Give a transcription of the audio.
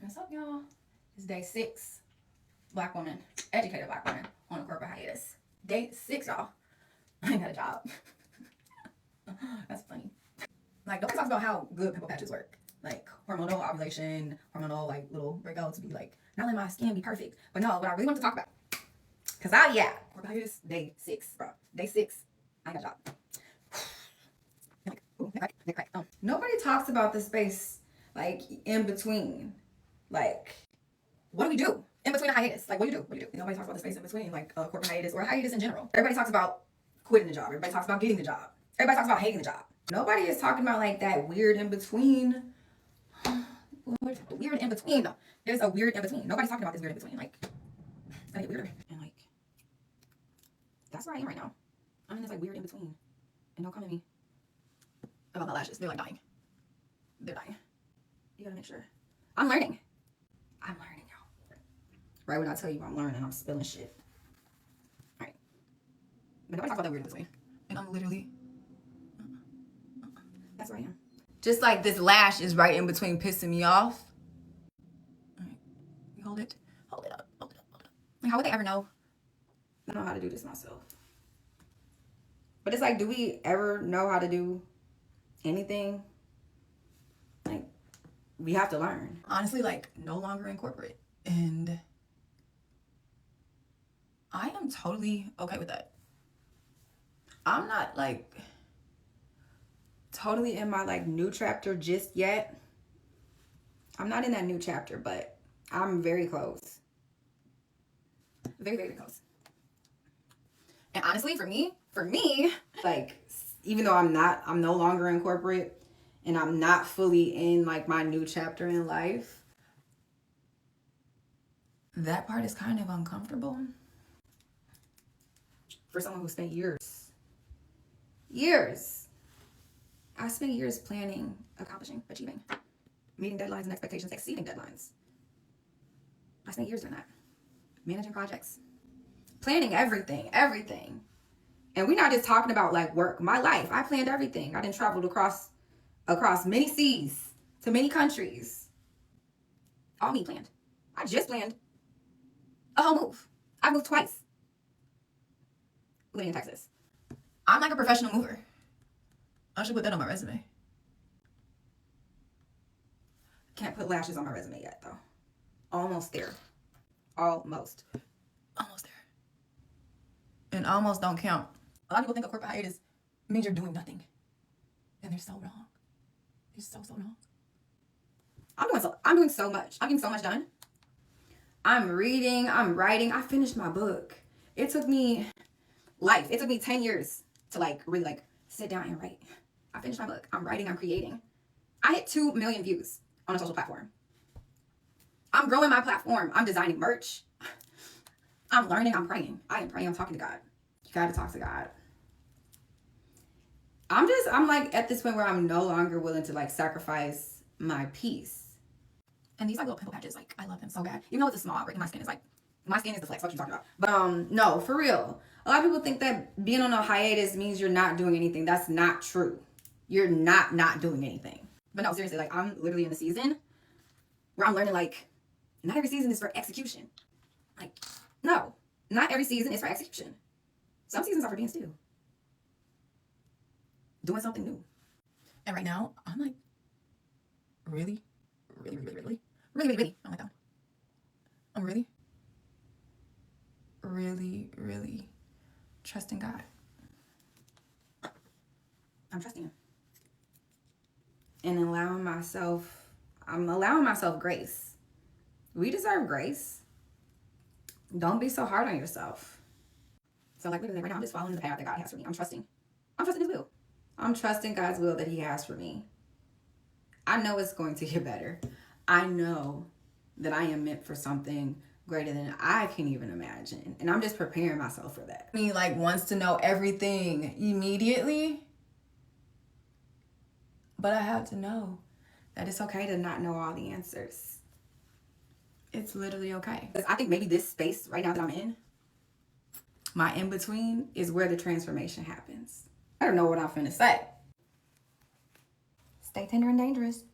What's up, y'all? It's day 6. Black woman, educated black woman on a corporate hiatus. Day 6, y'all. I ain't got a job. That's funny. Like, nobody talks about how good pimple patches work. Like, hormonal ovulation, hormonal, like, little breakouts to be like, not letting my skin be perfect. But no, what I really want to talk about. Because corporate hiatus, day 6, bro. Day 6, I ain't got a job. Nobody talks about the space, like, in between. Like, what do we do in between a hiatus? Like, what do you do? Nobody talks about the space in between, like a corporate hiatus or a hiatus in general. Everybody talks about quitting the job. Everybody talks about getting the job. Everybody talks about hating the job. Nobody is talking about, like, that weird in between. Weird in between, though. There's a weird in between. Nobody's talking about this weird in between. Like, I get weirder. And, like, that's where I am right now. I'm in this, like, weird in between. And don't come at me about my lashes. They're, like, dying. They're dying. You gotta make sure. I'm learning, y'all. Right when I tell you I'm learning, I'm spilling shit. Alright. But nobody talks about that weird in between. And I'm literally... That's where I am. Just like this lash is right in between pissing me off. Alright. You hold it. Hold it up. Hold it up. Hold it up. Like, how would they ever know? I don't know how to do this myself. But it's like, do we ever know how to do anything? Like, we have to learn. Honestly, like, no longer in corporate. And I am totally okay with that. I'm not, like, totally in my, like, new chapter just yet. I'm not in that new chapter, but I'm very close. Very, very close. And honestly, for me, like, even though I'm no longer in corporate and I'm not fully in, like, my new chapter in life, that part is kind of uncomfortable. For someone who spent years. I spent years planning, accomplishing, achieving, meeting deadlines and expectations, exceeding deadlines. I spent years doing that. Managing projects. Planning everything. And we're not just talking about, like, work. My life, I planned everything. I done traveled across many seas to many countries. All me planned. I just planned a whole move. I moved twice. Living in Texas. I'm like a professional mover. I should put that on my resume. Can't put lashes on my resume yet, though. Almost there. Almost there. And almost don't count. A lot of people think a corporate hiatus means you're doing nothing. And they're so wrong. They're so wrong. I'm doing so much. I'm getting so much done. I'm reading. I'm writing. I finished my book. It took me 10 years to, like, really, like, sit down and write. I finished my book. I'm writing. I'm creating. I hit 2 million views on a social platform. I'm growing my platform. I'm designing merch. I'm learning. I'm praying. I am praying. I'm talking to God. You gotta talk to God. I'm like at this point where I'm no longer willing to, like, sacrifice my peace. And these, like, little pimple patches, like, I love them so bad. Even though it's a small outbreak, my skin is the flex. What you talking about? But no, for real. A lot of people think that being on a hiatus means you're not doing anything. That's not true. You're not doing anything. But no, seriously, like, I'm literally in a season where I'm learning, like, not every season is for execution. Like, no, not every season is for execution. Some seasons are for being still. Doing something new. And right now, I'm like, really? I'm like, I'm really trusting God. I'm trusting Him. And I'm allowing myself grace. We deserve grace. Don't be so hard on yourself. So, like, literally right now, I'm just following the path that God has for me. I'm trusting His will. I'm trusting God's will that He has for me. I know it's going to get better. I know that I am meant for something greater than I can even imagine. And I'm just preparing myself for that. Me, like, wants to know everything immediately. But I have to know that it's okay to not know all the answers. It's literally okay. Because I think maybe this space right now that I'm in, my in-between, is where the transformation happens. I don't know what I'm finna say. Stay tender and dangerous.